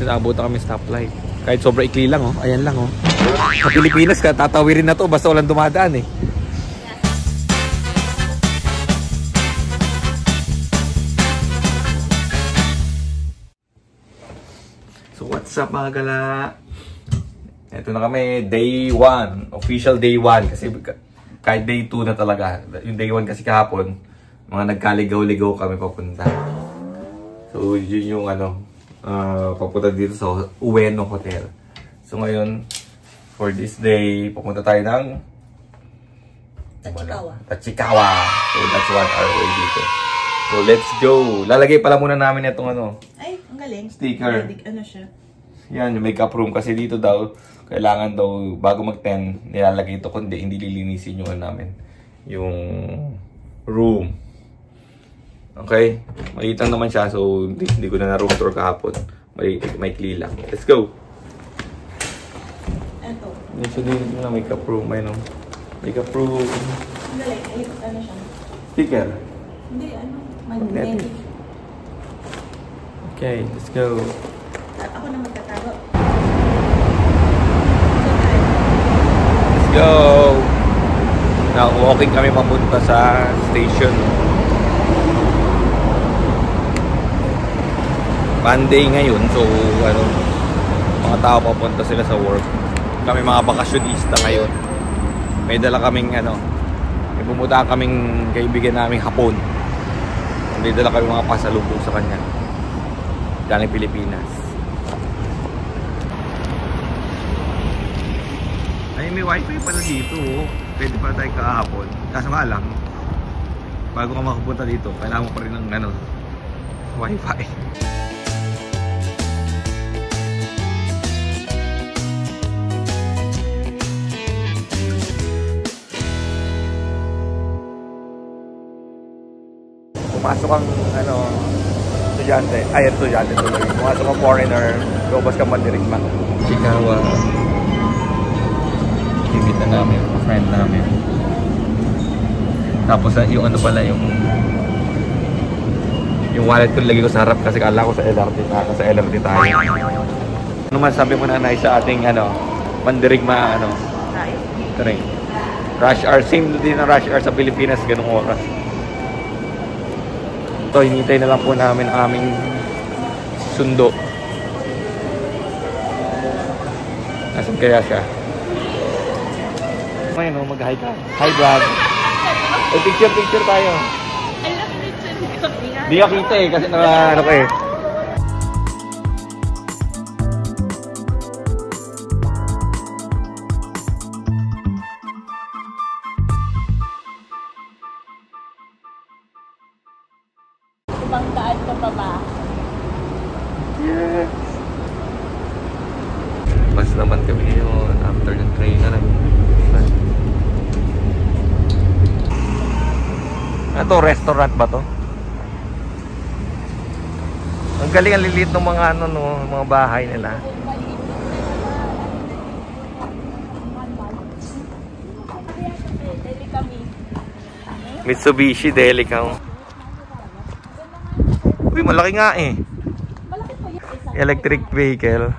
Naabot kami stoplight. Kahit sobra ikli lang, oh. Ayan lang, oh. Sa Pilipinas ka, tatawirin na to basta walang dumadaan, eh. So, what's up, mga gala? Ito na kami, day 1. Official day 1. Kasi kahit day 2 na talaga. Yung day 1 kasi kahapon, mga nagkaligaw-ligaw kami papunta. So, yun yung papunta dito sa Ueno Hotel. So, ngayon, for this day, pupunta tayo ng Tachikawa. So, that's 1 hour away dito. So, let's go. Lalagay pala muna namin itong ay, ang galing. Sticker. Ano siya? Yan, yung makeup room. Kasi dito daw, kailangan daw, bago mag-10, nilalagay ito. Kundi, hindi lilinisin yung namin. Yung room. Okay? Maliit lang naman siya. So, hindi ko na room tour kahapon. May clean lang. Let's go! Ito. So, dito na makeup room. May makeup room. Ang galing. Ay, ano siya? Sticker. Hindi, magnetic. Okay, let's go. Ako na magtatago. Let's go! Now, walking kami papunta sa station. Monday ngayon, so mga tao papunta sila sa work. Kami mga bakasyonista ngayon. May dala kaming may pumunta kaming kaibigan naming Hapon. May dala kami mga pasalubong sa kanya. Galing Pilipinas. Ay, may wifi pala dito. Pwede pala tayo kahapon. Kaso nga lang, bago ka makapunta dito, kailangan mo pa rin ng wifi. Pumasok ang estudyante, tuloy. Pumasok ang foreigner, lumabas ka mandirigma. Chikawa. Kimitan namin, friend namin. Tapos yung yung wallet ko lagi ko sa harap kasi kala ko sa LRT na, sa LRT tayo. Ano man sabi mo na sa ating mandirigma train. Rush hour, same din na rush hour sa Pilipinas, ganung oras. So, hinintay na lang po namin ang aming sundo. Nasaan kaya siya? Ngayon, mag-hi ka. Hi, vlog. Picture tayo. Di ka kita eh, kasi ka eh. Banggaan ka pa ba? Yes! Mas naman kami yun after the train na lang. Ito, restaurant ba to? Ang galing ang lilit ng mga mga bahay nila. Mitsubishi Delica. Uy, malaki nga eh. Electric vehicle.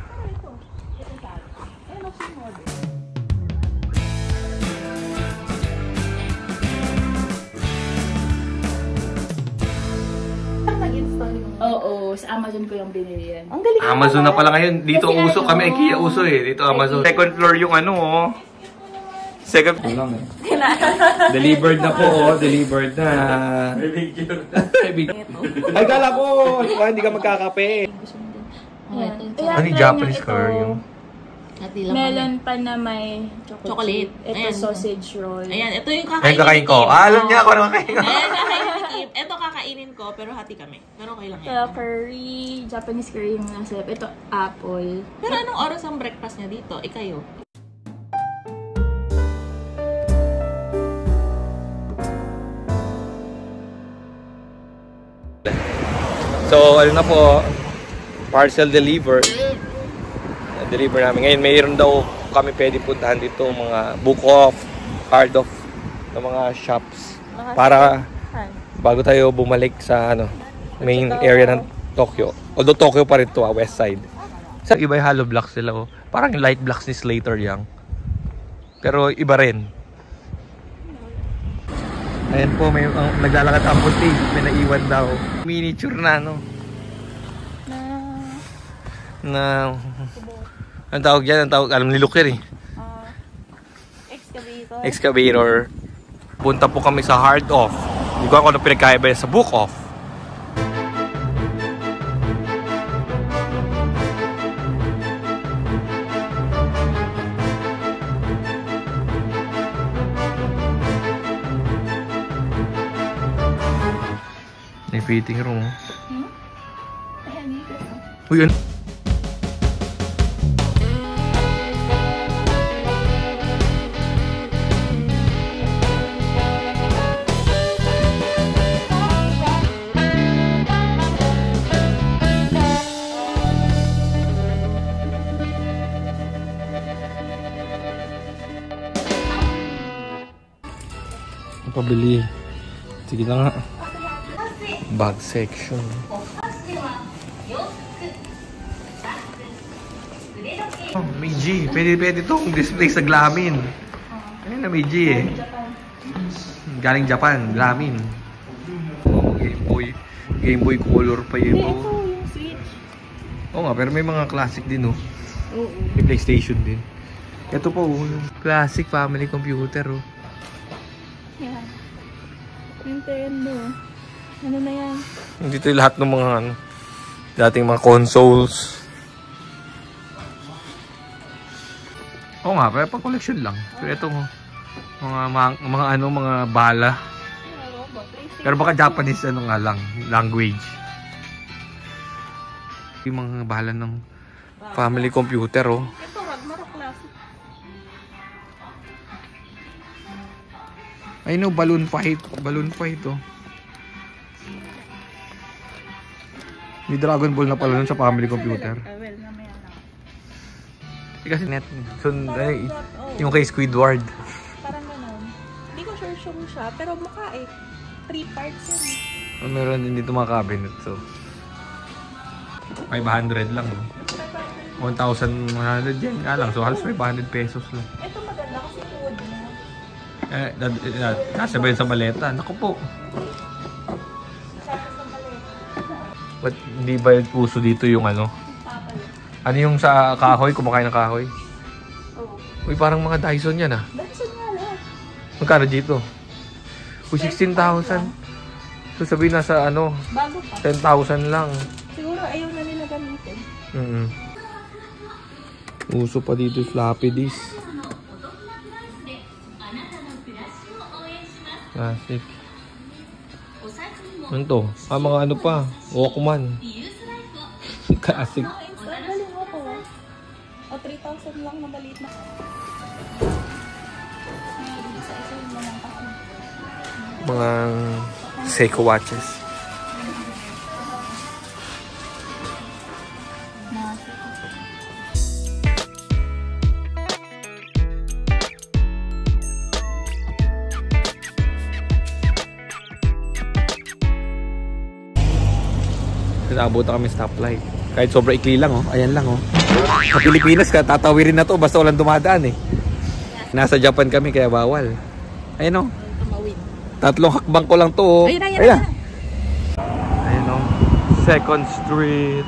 Oo, sa Amazon ko yung binili yan. Amazon na pala ngayon. Dito uso kami, IKEA uso eh. Dito Amazon. Second floor yung second floor lang eh. Delivered na po, delivered na. Ay, kala ko, hindi ka magkakape. Ano yung Japanese car yung? Melon pa na may chocolate. Ito sausage roll. Ayan, ito yung kakainin ko. Alam niya ako naman kakainin ko. Ayan, kakainin. Ito kakainin ko, pero hati kami. Pero okay lang yan. Ito curry, Japanese curry yung nasa. Ito apple. Pero anong oras ang breakfast niya dito? Ikayo? So, ano na po, parcel delivered. Deliver namin. Ngayon, mayroon daw kami pwede puntahan dito, mga book off, card off ng mga shops. Para bago tayo bumalik sa main area ng Tokyo. Although Tokyo pa rin ito, west side. Sa iba yung hollow blocks nila, oh. Parang yung light blocks ni Slater Young. Pero iba rin. Ayan po, may naglalakad ang puti. May naiwan daw. Miniature na, no? Ang tawag yan, alam ni Luke yan eh. Excavator. Punta po kami sa Hard Off. Hindi ko ako na pinagkaiba sa Book Off. May fitting room. Uy, yun. Pabili. Sige na nga. Bag section. Oh, may G. Pwede itong display sa Glamin. Ayun na may G eh. Galing Japan. Glamin. Oh, Game Boy Color pa yun. Ito yung Switch. Oo nga, pero may mga classic din oh. Oo. May PlayStation din. Ito po oh, classic family computer oh. Yan. Nintendo. Ano na yan? Dito yung lahat ng mga dating mga consoles. Oo nga, pero pang collection lang. Pero ito mga bala. Pero baka Japanese nga lang, language. Yung mga bala ng family computer oh. Ito, Ragnarok Classic. I know, balloon fight oh. May Dragon Ball na pala nun sa family computer. Well, namaya na. Kasi net. So, yung kay Squidward. Parang ganun. Hindi ko sure siya, pero mukha eh. 3 parts yun eh. Meron din dito mga cabinet. So, 500 lang. 1,100 yen nga lang. So, halos 500 pesos lang. Ito maganda kasi wood na. Kasabay sa maleta. Naku po. Ba't hindi ba uso dito yung ano? Ano yung sa kahoy? Kumakain ng kahoy? Oo. Uy, parang mga Dyson yan ah. Dyson nga lang. Magkano dito? Uy, 16,000. So sabihin nasa ano? Bago pa. 10,000 lang. Siguro ayaw na nila gamitin. Uso pa dito yung floppy disk. Classic. Ano to? Mga ano pa? Walkman. Classic. Galing mo po. O 3,000 lang na maliit na. Mga Seiko watches. Naabutan kami stoplight. Kahit sobrang ikli lang oh. Ayan lang oh. Sa Pilipinas ka, tatawirin na to basta walang dumadaan eh. Nasa Japan kami kaya bawal. Ayan oh. 3 hakbang ko lang to oh. Ayan. Ayan oh. 2nd Street.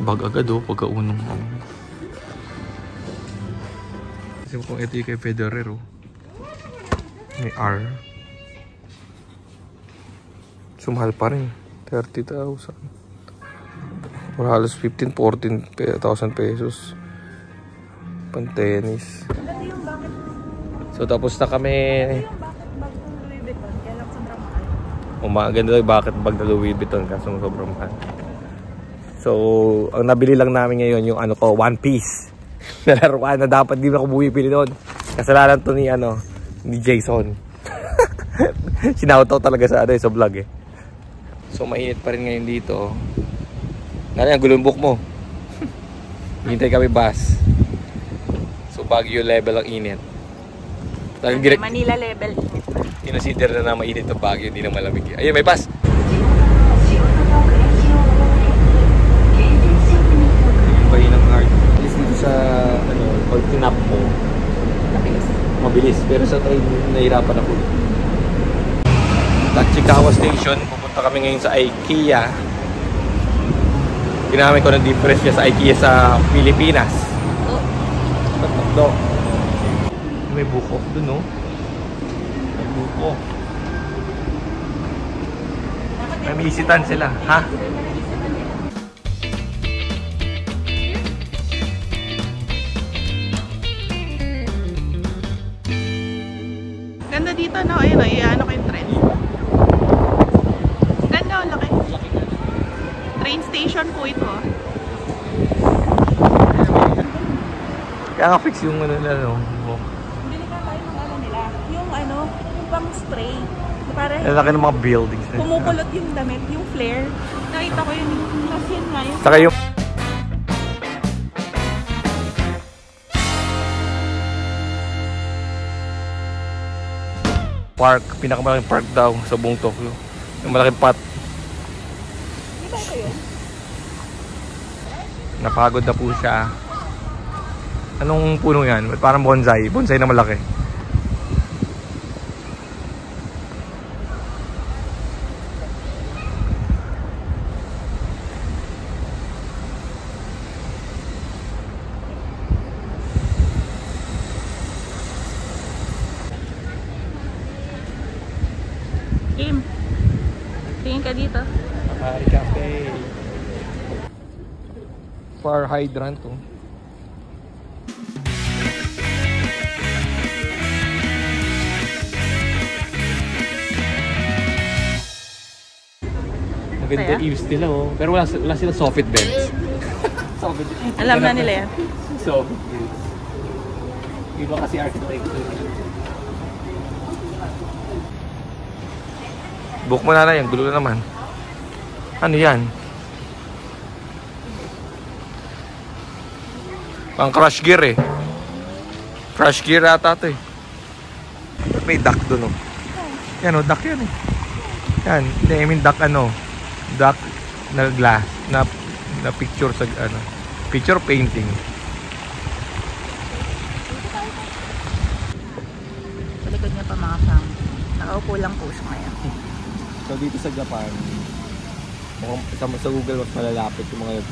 Bag agad oh, pagkaunong ako. Kasi kung ito yung kay Federer oh. May R. Sumahal pa rin. 30,000. Or halos 15,000, 14,000 pesos. Pang tennis. So tapos na kami. Maganda yung bakit bag na Louis Vuitton kasi sobrang mahal. So, ang nabili lang namin ngayon yung ano ko, One Piece. Nalaruan na dapat di na ako bumibili doon. Kasalanan to ni Jason. Sinautaw talaga sa sa vlog eh. So, mainit pa rin ngayon dito. Nari, ang gulong book mo. Hintay kami bus. So, Baguio level ang init. Manila level init. Kinasider na mainit ang Baguio, hindi na malamig. Ayun, may bus! Yung bahin ng heart. Alis dito sa, pag tinap mo, mabilis. Pero sa train, nahirapan ako. Tachikawa Station, pupunta kami ngayon sa IKEA. Ginamit ko ng difference niya sa IKEA sa Pilipinas. May buko dun, no? May buko. May misitan sila, ha? Ganda dito, no? Ayun, ano ko yung trend. Ganda, ang laki. Train station po ito. Kaya nga fix yung ano nila, no? Bili ka tayo ng ano nila. Yung pang spray. Para Ang laki ng mga buildings. kumukulot yung damit, yung flare. Nakita ko yun. Kasi yun nga yung... Saka yung... park, pinakamalaking park daw sa buong Tokyo. Yung malaking pot. Di ba ito yun? Napagod na po siya. Anong puno yan? Parang bonsai. Bonsai na malaki. Kim, tingin ka dito. Akari Cafe. Fire hydrant, oh. Maganda eaves nila, oh. Pero wala sila soffit beds. Soffit beds. Alam na nila yan. Soffit beds. Iba kasi architecture. Book mo na yan, gulo na naman. Ano yan? Pang crash gear eh. Crash gear ata ito eh. May duck doon, oh. Yan, oh, duck yan eh. Yan, hindi, I mean duck duck na glass, na picture sa picture painting. Sa likod niya pa mga pang. Nakaupo lang po siya ngayon. So dito sa Japan, mukhang sa Google mas malalapit yung mga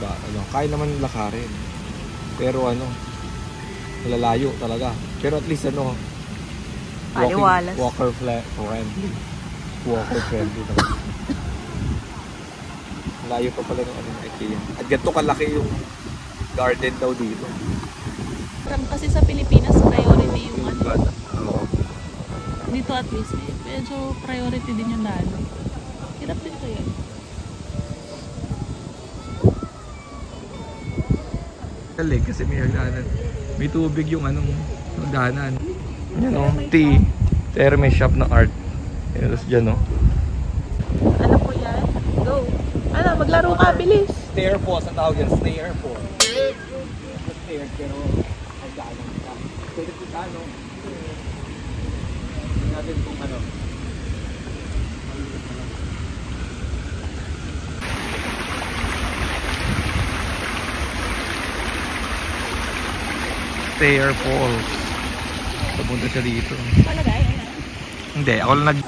kaya naman lakarin. Pero malalayo talaga. Pero at least Paliwalas. Walker friendly. Walker friendly talaga. Layo pa pala ng IKEA. At ganito kalaki yung garden daw dito. Kasi sa Pilipinas, priority yung dito at least, medyo priority din yung daan. Hirap din to yan. Talig kasi may hagdanan. May tubig yung hagdanan. Yan o, tea. Terme shop ng art. Yan, tapos dyan o. Ano po yan? Go. Maglaro ka, bilis. Stair po, sa tawag yan. Stair po. Stair, pero hagdanan ka. Pwede po sa natin kung Stair Falls. Pupunta siya dito. Palagay, Hindi, ako lang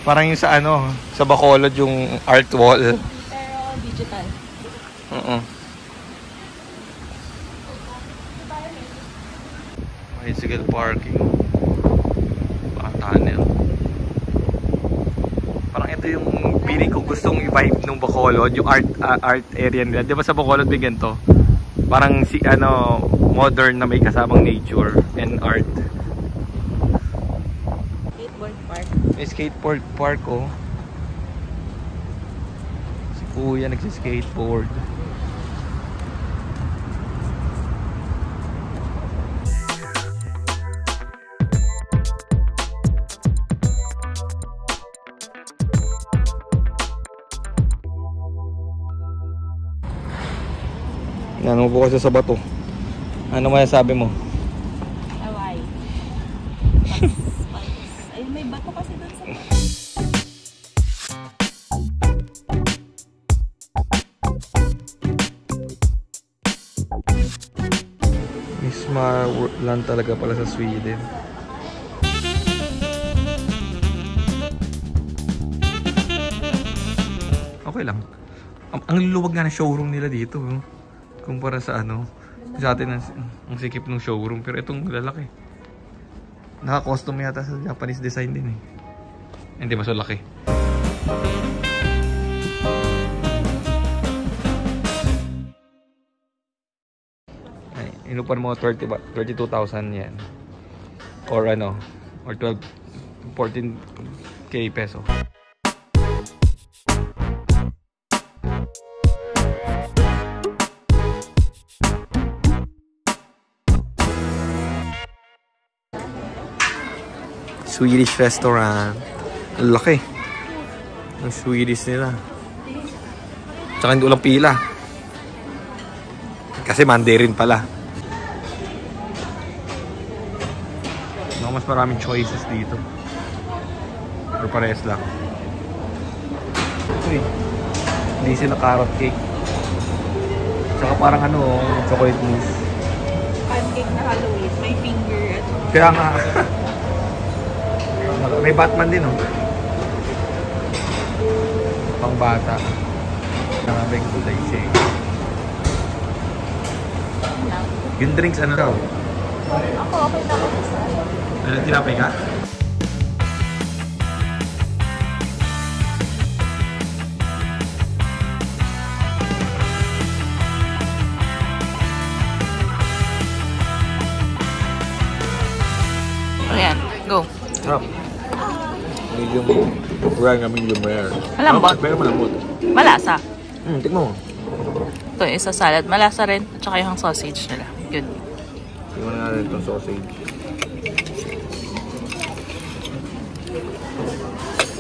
parang yung sa sa Bacolod yung art wall. Pero digital. Bicycle parking. Tunnel. Parang ito yung feeling ko gustong i-vibe ng Bacolod, yung art area nila. Di ba sa Bacolod may ganito? Parang modern na may kasamang nature and art. Skateboard park. May skateboard park, oh. Si Kuya nagsi-skateboard. Yan, umupo kasi sa bato. Ano masasabi mo? Away. Ay, may bato kasi doon sa bato. Smartland talaga pala sa Sweden. Okay lang. Ang luluwag nga ng showroom nila dito. Kumpara sa ano. Sa atin ang sikip ng showroom. Pero itong lalaki. Naka-custom yata sa Japanese design din eh. Hindi mas laki. Inupan mo 32,000 yan. Or ano, or 14k peso. Swedish restaurant. Ang laki. Ang Swedish nila. Tsaka hindi ulang pila. Kasi Mandarin pala. Mas maraming choices dito. Pero parehas lang. Uy, hindi sila carrot cake. Tsaka parang ano, chocolate mousse. Pancake na Halloween. May finger at... Kaya nga. May Batman din oh. Pang bata. Nakabeng kulay shake. Yung drinks ano daw? Ako, okay na ako sa... Ano, tinapay ka? Ayan, go. Sarap. Medium rare na medium rare. Malambot. Pero malambot. Malasa. Tikmo mo. Ito isa salad. Malasa rin. At saka yung sausage nila. Good. Tingnan na natin itong sausage.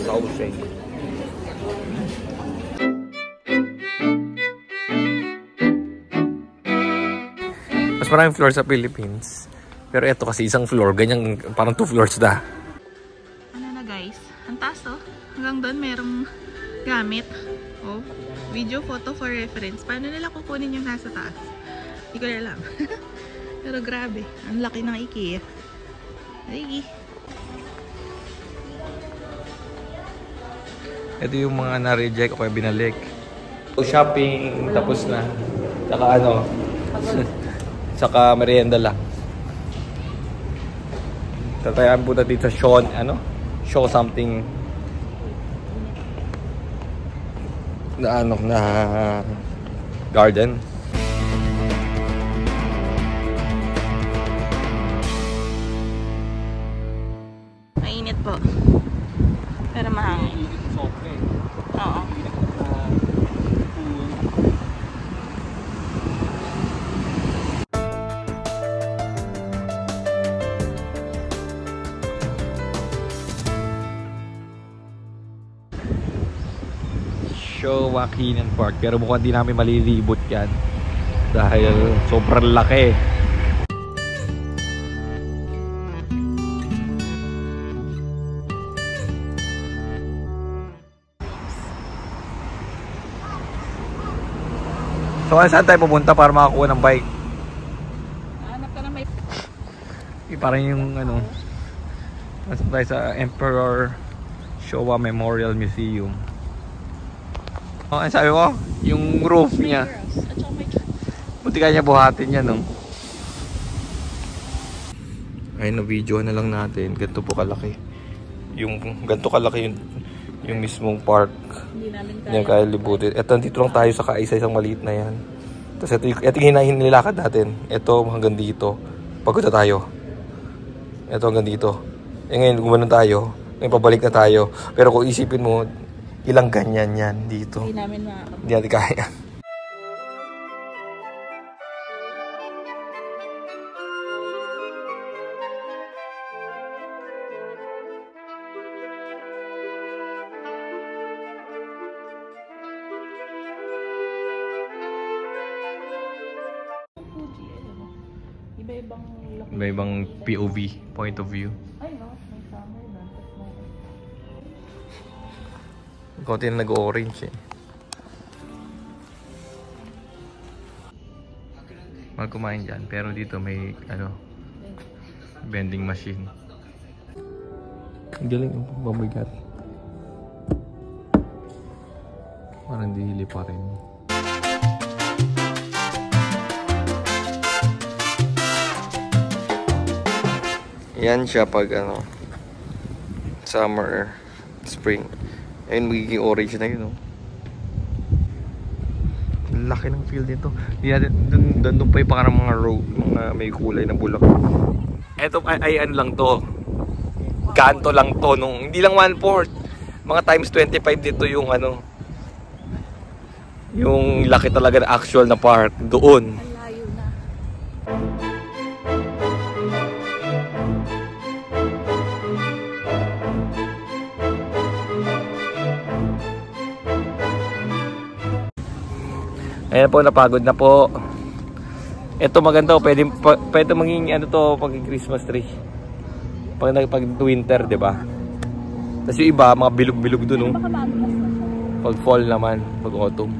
Sausage. Mas maraming floor sa Philippines. Pero ito kasi isang floor. Ganyan, parang 2 floors na. Ano na guys? Ang taas oh. Hanggang doon merong gamit. Oh, video, photo for reference. Paano nila kukunin yung nasa taas? Hindi ko na alam. Pero grabe. Ang laki ng IKEA. Sige. Ito yung mga na-reject o kaya binalik. So, shopping, tapos na. Saka ano, saka merienda lang. Tatayaan po na dito sa Sean, ano? Show something na ano, na garden. Mainit po. Pero mahangin. Oo. Showakinan Park. Pero mukhang di namin malilibot yan. Dahil sobrang laki. So saan tayo pupunta para makakuha ng bike? Hanap ka na may... Parang yung ano, nasa tayo sa Emperor Showa Memorial Museum. Oh, ano sabi ko? Yung roof niya. At saka may... Buti kaya niya buhatin yan, no? Ayun, na-video na lang natin. Ganito po kalaki. Ganito kalaki yung mismong park. Hindi namin Hindi kaya libutin. Ito, dito lang tayo sa kaisa-isang maliit na yan. Tapos ito yung hinilakad natin. Ito hanggang dito. Pagod na tayo. Ito hanggang dito. E ngayon, gumanon tayo. Ngayon, pabalik na tayo. Pero kung isipin mo, ilang ganyan yan dito. Hindi namin makakapag. Hindi natin kaya. May ibang POV, point of view. Ay, no. May summer na. Konti na nag-orange eh. Mag kumain dyan, pero dito may vending machine. Ang galing yung mabigat. Parang dihili pa rin. Yan siya pag summer, spring. Ayun, magiging orange na yun, laki ng field nito. Doon pa yung parang mga road, mga may kulay na bulak. Eto ay ano lang to. Kanto lang to nung hindi lang 1/4. Mga times 25 dito yung yung laki talaga na actual na park doon. Ang layo na. Ayan po, napagod na po. Ito maganda, pwede maging pag Christmas tree. Pag winter, 'di ba? Tapos yung iba, mga bilog-bilog doon, Baka madulas na siya. Pag fall naman, pag autumn.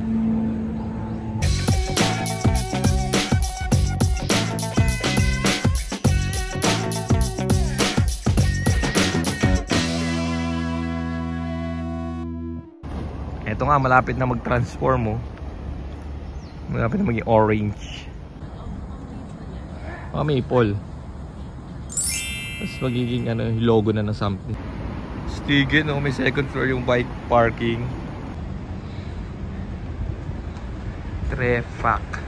Ito nga, malapit na mag-transform, malapit na maging orange. Maple. Tapos magiging logo na ng something. Stigen, may second floor yung bike parking. Trefak.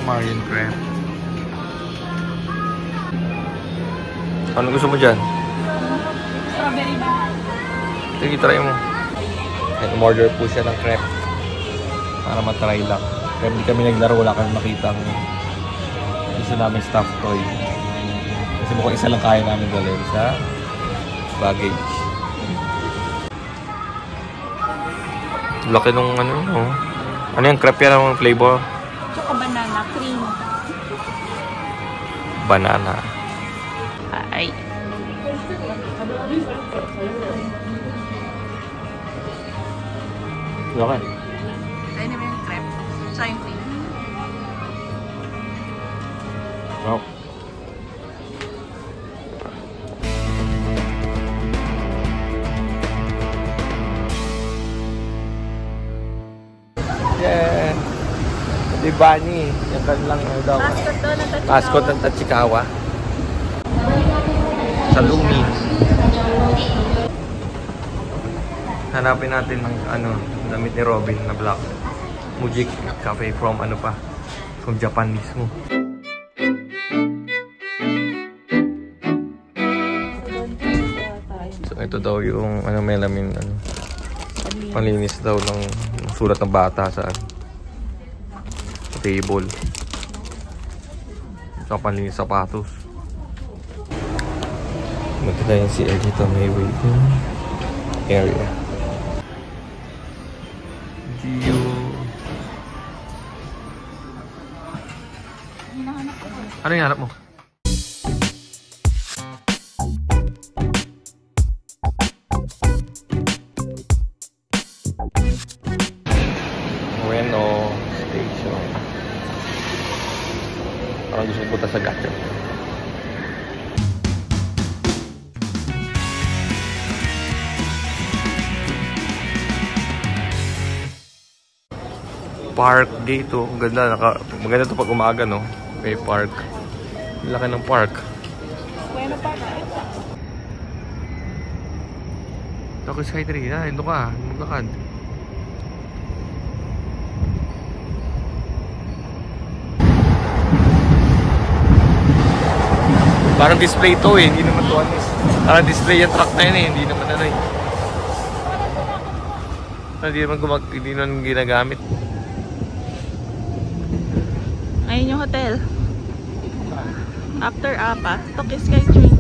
Marion Crab. Ano gusto mo dyan? Strawberry ba? Sige, try mo. And umorder po siya ng crepe para matry lang. Kaya hindi kami naglaro, wala kami makita ang gusto namin stuffed toy. Kasi mukhang isa lang kaya namin dalhin sa baggage. Laki nung Ano yung crepe yan ang flavor? Choco banana cream. Banana. Ay. Okay. Kaya naman yung crepe. Tsaka yung cream. Oh. Yeah. Di Bunny. Yung kanilang mascot ng Tachikawa. Sa Lumi. Hanapin natin ng damit ni Robin na black. Mujik Cafe from from Japan mismo. So ito daw yung melamin panlinis daw ng sulat ng bata sa table. Sa panlinis sapatos. Maganda yung CR dito, may waiting area. Gio. Ano yung hanap mo? Ueno Station. Parang gusto ko punta sa gacha. Park dito, ganda, maganda to pag umaga, no? May park. Laki ng park. Bueno, park. Ako sa Sky 3, ito ka, maglakad. Parang display to eh, hindi naman to ano eh. Parang display yung truck na yun eh, hindi naman ano eh. Hindi naman ginagamit. Ayun yung hotel. After Apa, Tokyo Skytrain.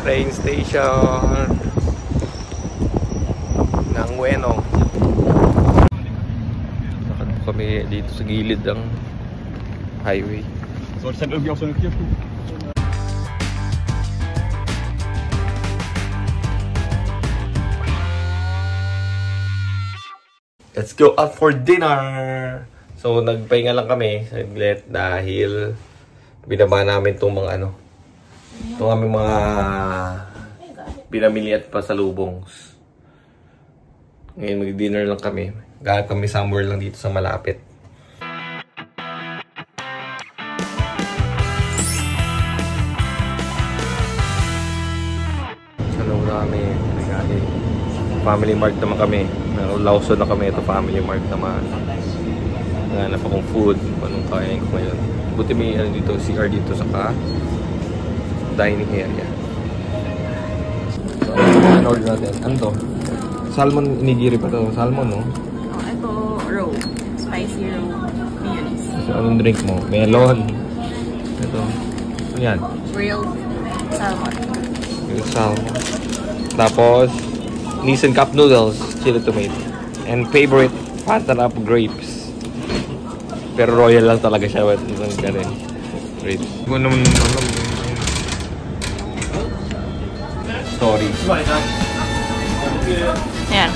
Train station ng Ueno. Nakano kami dito sa gilid ng highway. Let's go out for dinner! So, nagpahinga lang kami saglit dahil binaba namin itong mga ano. Itong aming mga pinamili at pasalubong. Ngayon mag-dinner lang kami. Gahanap kami somewhere lang dito sa malapit. Ano na kami? Family Mart naman kami. Lawson na kami. Ito Family Mart naman. Nganap akong food. Anong kain ko ngayon. Buti may ano dito, CR dito saka dining area. So, ano order natin? Ano to? Salmon nigiri pa to. Salmon, no? Oh, ito, roe. Spicy roe. Mayonnaise. So, anong drink mo? Melon. Ito. Ano yan? Grilled salmon. Grilled salmon. Tapos, Nissan Cup Noodles. Chili tomato. And favorite, Fanta Up Grapes. Pero royal lang talaga siya. Grapes. Kung naman alam story. Ayan.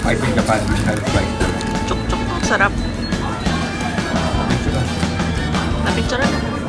I think the pan which has like Chuk-chuk. Sarap. Napicture na.